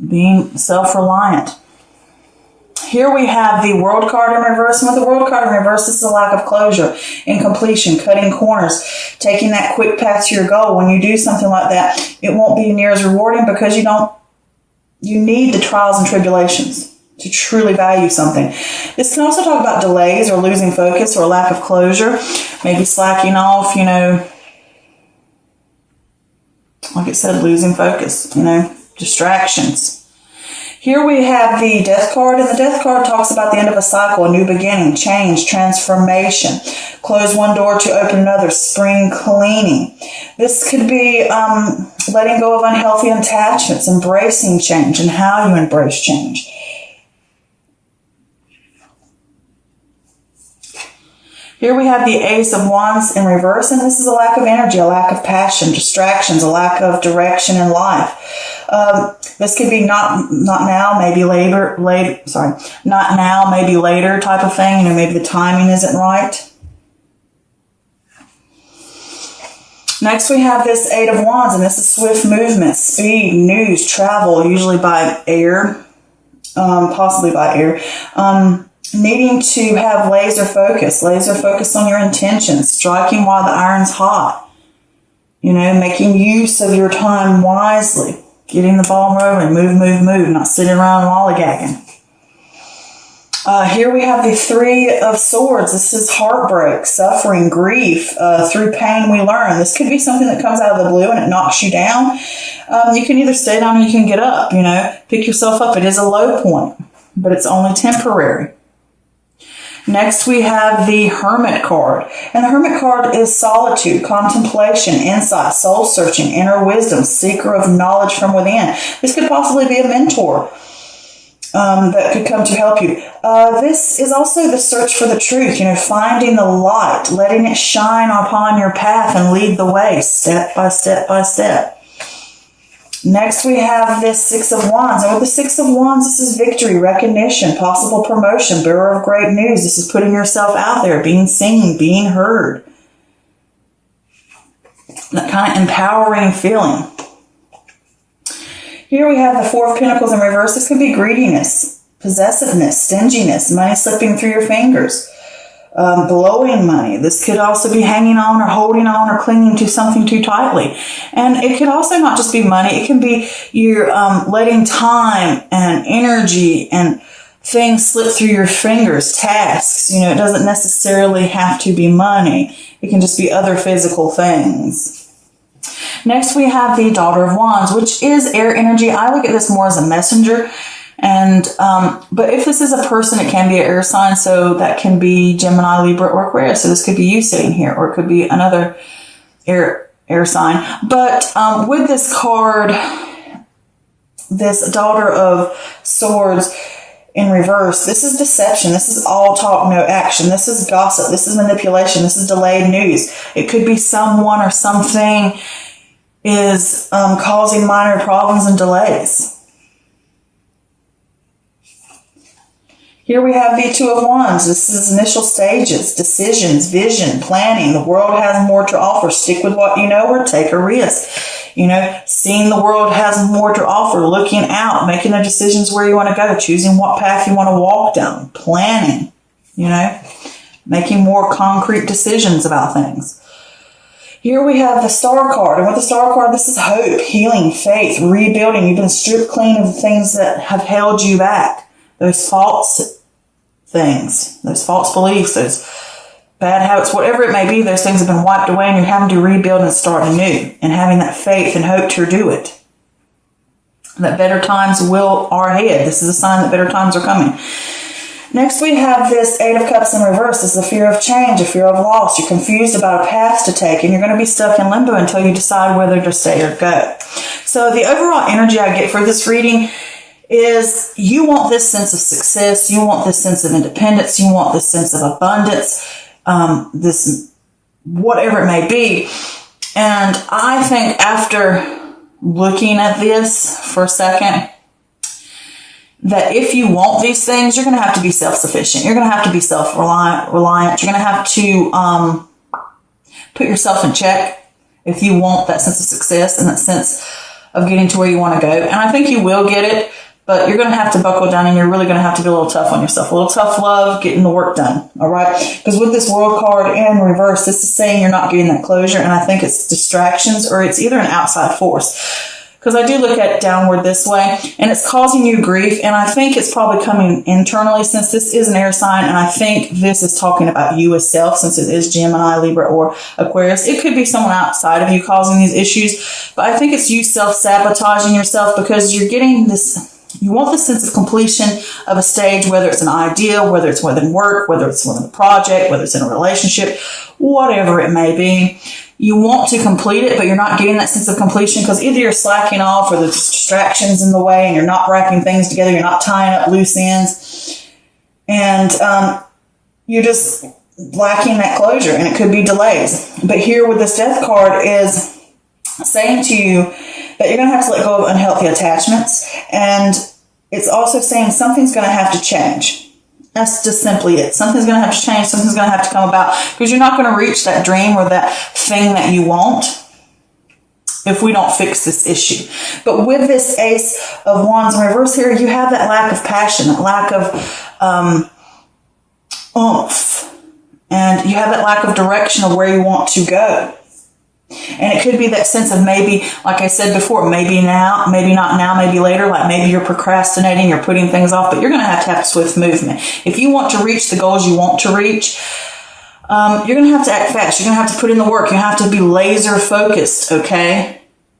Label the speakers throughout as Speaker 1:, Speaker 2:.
Speaker 1: being self-reliant. Here we have the World card in reverse. And with the World card in reverse, this is a lack of closure, incompletion, cutting corners, taking that quick path to your goal. When you do something like that, it won't be near as rewarding because you need the trials and tribulations to truly value something. This can also talk about delays or losing focus or lack of closure, maybe slacking off, like it said, losing focus, distractions. Here we have the Death card, and the Death card talks about the end of a cycle, a new beginning, change, transformation, close one door to open another, spring cleaning. This could be letting go of unhealthy attachments, embracing change, and how you embrace change. Here we have the Ace of Wands in reverse, and this is a lack of energy, a lack of passion, distractions, a lack of direction in life. This could be not now, maybe later, not now, maybe later type of thing. Maybe the timing isn't right. Next we have this Eight of Wands, and this is swift movement, speed, news, travel, usually by air, possibly by air. Needing to have laser focus on your intentions, striking while the iron's hot, making use of your time wisely, getting the ball rolling, move, not sitting around lollygagging. Here we have the Three of Swords. This is heartbreak, suffering, grief. Through pain we learn. This could be something that comes out of the blue and it knocks you down. You can either stay down or you can get up, pick yourself up. It is a low point, but it's only temporary. Next, we have the Hermit card. And the Hermit card is solitude, contemplation, insight, soul-searching, inner wisdom, seeker of knowledge from within. This could possibly be a mentor that could come to help you. This is also the search for the truth, finding the light, letting it shine upon your path and lead the way, step by step by step. Next, we have this Six of Wands. And with the Six of Wands, this is victory, recognition, possible promotion, bearer of great news. This is putting yourself out there, being seen, being heard. That kind of empowering feeling. Here we have the Four of Pentacles in reverse. This could be greediness, possessiveness, stinginess, money slipping through your fingers. Blowing money. This could also be hanging on or holding on or clinging to something too tightly. And it could also not just be money. It can be you're letting time and energy and things slip through your fingers, tasks. It doesn't necessarily have to be money. It can just be other physical things. Next, we have the Daughter of Wands, which is air energy. I look at this more as a messenger. And, but if this is a person, it can be an air sign. So that can be Gemini, Libra, or Aquarius. So this could be you sitting here, or it could be another air sign. But, with this card, this Daughter of Swords in reverse, this is deception. This is all talk, no action. This is gossip. This is manipulation. This is delayed news. It could be someone or something is, causing minor problems and delays. Here we have the Two of Wands. This is initial stages, decisions, vision, planning. The world has more to offer. Stick with what you know or take a risk. Seeing the world has more to offer, looking out, making the decisions where you want to go, choosing what path you want to walk down, planning, making more concrete decisions about things. Here we have the Star card. And with the Star card, this is hope, healing, faith, rebuilding. You've been stripped clean of the things that have held you back. Those false things, those false beliefs, those bad habits, whatever it may be, those things have been wiped away and you're having to rebuild and start anew and having that faith and hope to do it. That better times are ahead. This is a sign that better times are coming. Next, we have this Eight of Cups in reverse. This is a fear of change, a fear of loss. You're confused about a path to take and you're going to be stuck in limbo until you decide whether to stay or go. So the overall energy I get for this reading is you want this sense of success, you want this sense of independence, you want this sense of abundance, this whatever it may be. And I think after looking at this for a second, that if you want these things, you're going to have to be self-sufficient. You're going to have to be self-reliant. You're going to have to put yourself in check if you want that sense of success and that sense of getting to where you want to go. And I think you will get it, but you're going to have to buckle down, and you're really going to have to be a little tough on yourself. A little tough love, getting the work done. All right. Because with this World card in reverse, this is saying you're not getting that closure. And I think it's distractions, or it's either an outside force. Because I do look at it downward this way, and it's causing you grief. And I think it's probably coming internally, since this is an air sign. And I think this is talking about you as self, since it is Gemini, Libra, or Aquarius. It could be someone outside of you causing these issues. But I think it's you self-sabotaging yourself, because you're getting this. You want the sense of completion of a stage, whether it's an idea, whether it's within work, whether it's within a project, whether it's in a relationship, whatever it may be. You want to complete it, but you're not getting that sense of completion because either you're slacking off, or there's distractions in the way, and you're not wrapping things together. You're not tying up loose ends, and you're just lacking that closure, and it could be delays. But here with this Death card is saying to you that you're going to have to let go of unhealthy attachments, and it's also saying something's going to have to change. That's just simply it. Something's going to have to change. Something's going to have to come about, because you're not going to reach that dream or that thing that you want if we don't fix this issue. But with this Ace of Wands in reverse here, you have that lack of passion, that lack of oomph, and you have that lack of direction of where you want to go. And it could be that sense of maybe, like I said before, maybe now, maybe not now, maybe later, like maybe you're procrastinating, you're putting things off, but you're going to have swift movement. If you want to reach the goals you want to reach, you're going to have to act fast. You're going to have to put in the work. You have to be laser focused, okay?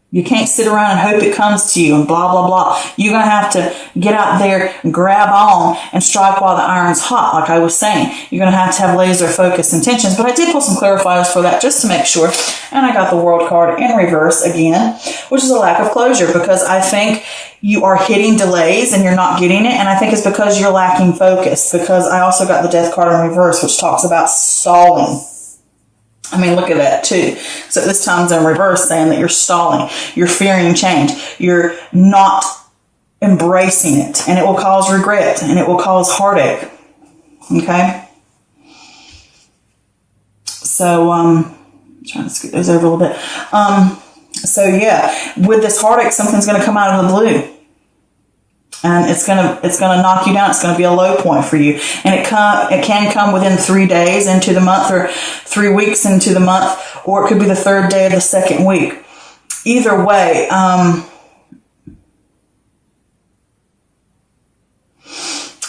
Speaker 1: You can't sit around and hope it comes to you and blah, blah, blah. You're going to have to get out there, grab on, and strike while the iron's hot, like I was saying. You're going to have laser focused intentions. But I did pull some clarifiers for that just to make sure. And I got the World card in reverse again, which is a lack of closure, because I think you are hitting delays and you're not getting it. And I think it's because you're lacking focus, because I also got the Death card in reverse, which talks about stalling. I mean, look at that too. So this time's in reverse, saying that you're stalling, you're fearing change, you're not embracing it, and it will cause regret, and it will cause heartache. Okay? So, trying to scoot those over a little bit. So yeah, with this heartache, something's going to come out of the blue. And it's gonna knock you down. It's gonna be a low point for you, and it can come within 3 days into the month, or 3 weeks into the month, or it could be the third day of the second week. Either way,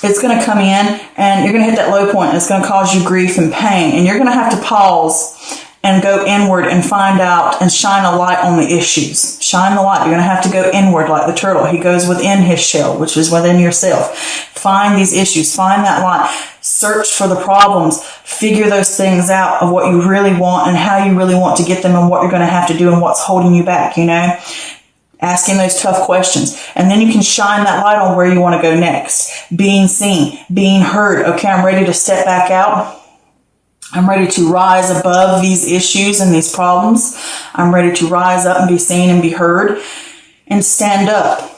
Speaker 1: it's gonna come in, and you're gonna hit that low point, and it's gonna cause you grief and pain, and you're gonna have to pause and go inward and find out and shine a light on the issues. Shine the light. You're going to have to go inward like the turtle. He goes within his shell, which is within yourself. Find these issues. Find that light. Search for the problems. Figure those things out of what you really want and how you really want to get them, and what you're going to have to do and what's holding you back, you know? Asking those tough questions. And then you can shine that light on where you want to go next. Being seen. Being heard. Okay, I'm ready to step back out. I'm ready to rise above these issues and these problems. I'm ready to rise up and be seen and be heard and stand up.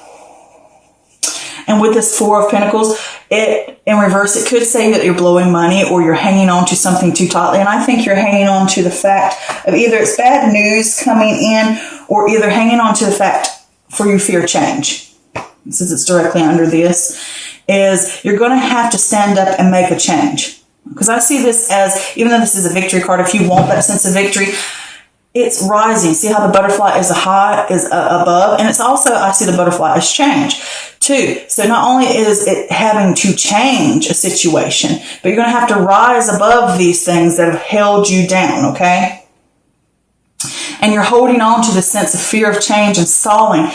Speaker 1: And with this Four of Pentacles, in reverse, it could say that you're blowing money, or you're hanging on to something too tightly. And I think you're hanging on to the fact of either it's bad news coming in, or either hanging on to the fact for you fear change. Since it's directly under this, is you're going to have to stand up and make a change. Because I see this as, even though this is a victory card, if you want that sense of victory, it's rising. See how the butterfly is above? And it's also, I see the butterfly as change too. So not only is it having to change a situation, but you're going to have to rise above these things that have held you down, okay? And you're holding on to the sense of fear of change and stalling.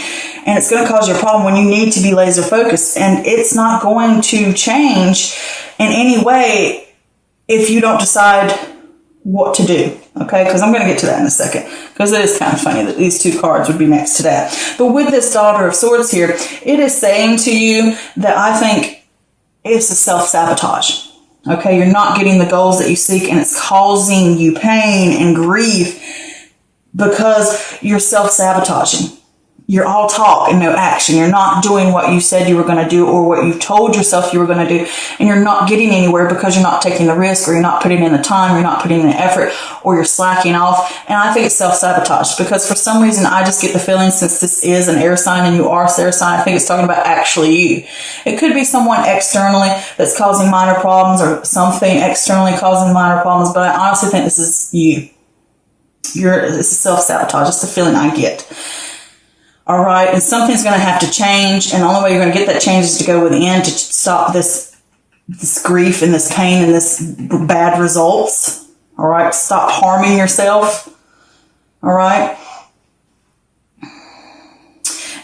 Speaker 1: And it's going to cause you a problem when you need to be laser focused. And it's not going to change in any way if you don't decide what to do, okay? Because I'm going to get to that in a second, because it is kind of funny that these two cards would be next to that. But with this Daughter of Swords here, it is saying to you that I think it's a self-sabotage, okay? You're not getting the goals that you seek, and it's causing you pain and grief because you're self-sabotaging. you're all talk and no action. You're not doing what you said you were going to do or what you told yourself you were going to do. And you're not getting anywhere because you're not taking the risk, or you're not putting in the time, you're not putting in the effort, or you're slacking off. And I think it's self-sabotage, because for some reason I just get the feeling, since this is an air sign and you are a air sign, I think it's talking about actually you. It could be someone externally that's causing minor problems, or something externally causing minor problems, but I honestly think this is you. This is self-sabotage. It's the feeling I get. All right, and something's going to have to change, and the only way you're going to get that change is to go within to stop this grief and this pain and this bad results. All right, stop harming yourself. All right,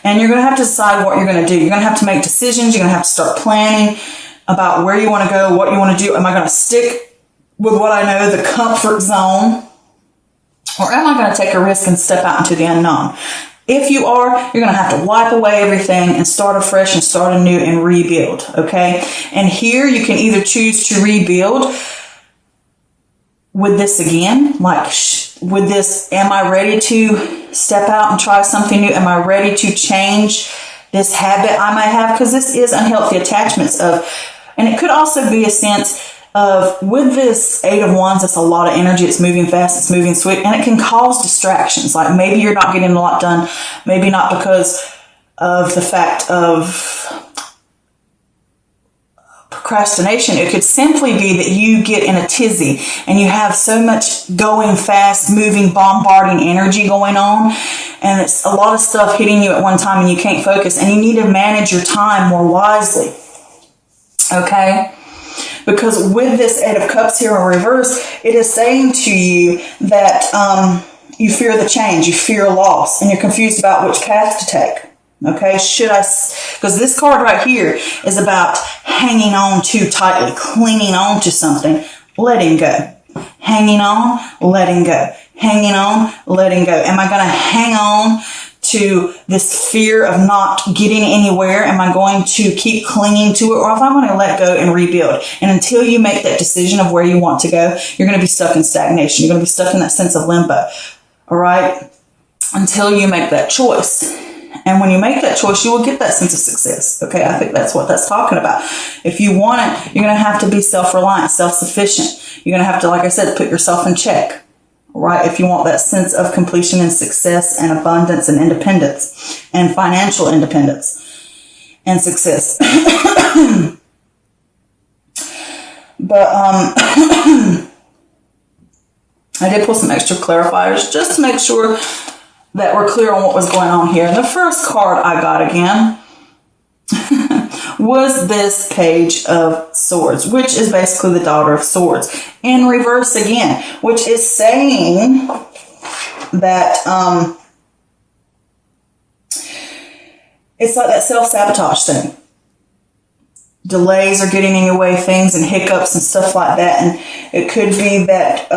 Speaker 1: and you're going to have to decide what you're going to do. You're going to have to make decisions. You're going to have to start planning about where you want to go, what you want to do. Am I going to stick with what I know, the comfort zone, or am I going to take a risk and step out into the unknown? If you are, you're going to have to wipe away everything and start afresh and start anew and rebuild, okay? And here you can either choose to rebuild with this again, like with this, am I ready to step out and try something new? Am I ready to change this habit I might have? Because this is unhealthy attachments and it could also be a sense of, with this 8 of Wands, it's a lot of energy, it's moving fast, it's moving swift, and it can cause distractions. Like maybe you're not getting a lot done, maybe not because of the fact of procrastination. It could simply be that you get in a tizzy and you have so much going fast, moving, bombarding energy going on, and it's a lot of stuff hitting you at one time and you can't focus, and you need to manage your time more wisely, okay? Because with this 8 of Cups here in reverse, it is saying to you that you fear the change, you fear loss, and you're confused about which path to take. Okay, because this card right here is about hanging on too tightly, clinging on to something, letting go. Hanging on, letting go. Hanging on, letting go. Am I going to hang on to this fear of not getting anywhere? Am I going to keep clinging to it? Or if I'm going to let go and rebuild? And until you make that decision of where you want to go, you're going to be stuck in stagnation. You're going to be stuck in that sense of limbo. All right? Until you make that choice. And when you make that choice, you will get that sense of success. Okay? I think that's what that's talking about. If you want it, you're going to have to be self-reliant, self-sufficient. You're going to have to, like I said, put yourself in check. Right? If you want that sense of completion and success and abundance and independence and financial independence and success. But I did pull some extra clarifiers just to make sure that we're clear on what was going on here. And the first card I got again was this Page of Swords, which is basically the Daughter of Swords in reverse again, which is saying that it's like that self-sabotage thing. Delays are getting in your way, things and hiccups and stuff like that. And it could be that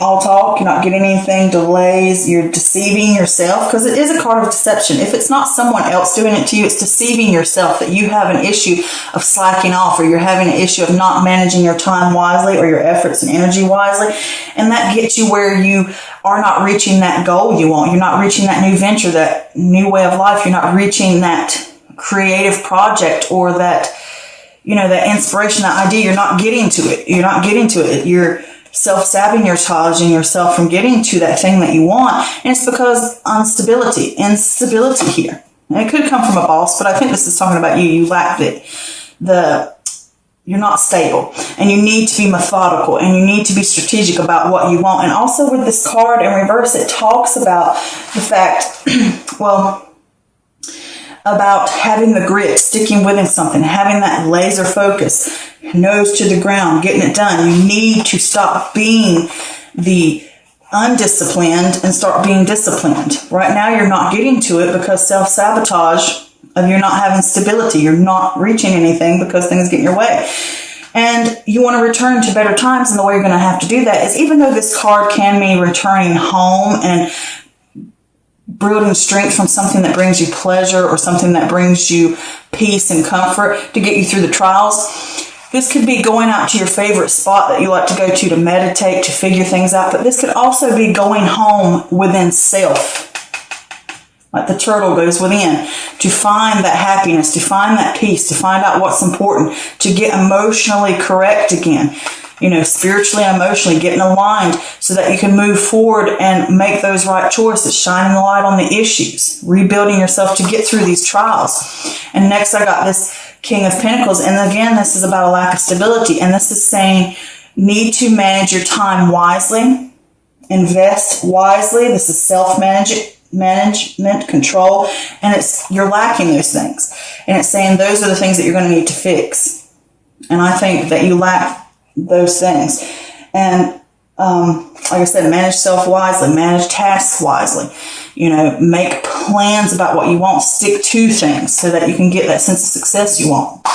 Speaker 1: all talk, you're not getting anything, delays, you're deceiving yourself, because it is a card of deception. If it's not someone else doing it to you, it's deceiving yourself that you have an issue of slacking off, or you're having an issue of not managing your time wisely or your efforts and energy wisely. And that gets you where you are not reaching that goal you want. You're not reaching that new venture, that new way of life. You're not reaching that creative project or that, that inspiration, that idea. You're not getting to it. You're not getting to it. You're self-sabotaging yourself from getting to that thing that you want. And it's because instability here. And it could come from a boss, but I think this is talking about you. You lack it. You're not stable, and you need to be methodical, and you need to be strategic about what you want. And also with this card in reverse, it talks about the fact, about having the grit, sticking within something, having that laser focus, nose to the ground, getting it done. You need to stop being the undisciplined and start being disciplined. Right now, you're not getting to it because self-sabotage of you're not having stability. You're not reaching anything because things get in your way. And you want to return to better times, and the way you're going to have to do that is, even though this card can mean returning home and building strength from something that brings you pleasure or something that brings you peace and comfort to get you through the trials, This could be going out to your favorite spot that you like to go to meditate, to figure things out. But this could also be going home within self. Like the turtle goes within to find that happiness, to find that peace, to find out what's important, to get emotionally correct again. You know, spiritually and emotionally getting aligned so that you can move forward and make those right choices, shining the light on the issues, rebuilding yourself to get through these trials. And next I got this King of Pentacles. And again, this is about a lack of stability. And this is saying, need to manage your time wisely, invest wisely. This is self-management, control, and you're lacking those things. And it's saying those are the things that you're going to need to fix. And I think that you lack those things. And like I said, manage self wisely, manage tasks wisely. You know, make plans about what you want, stick to things so that you can get that sense of success you want.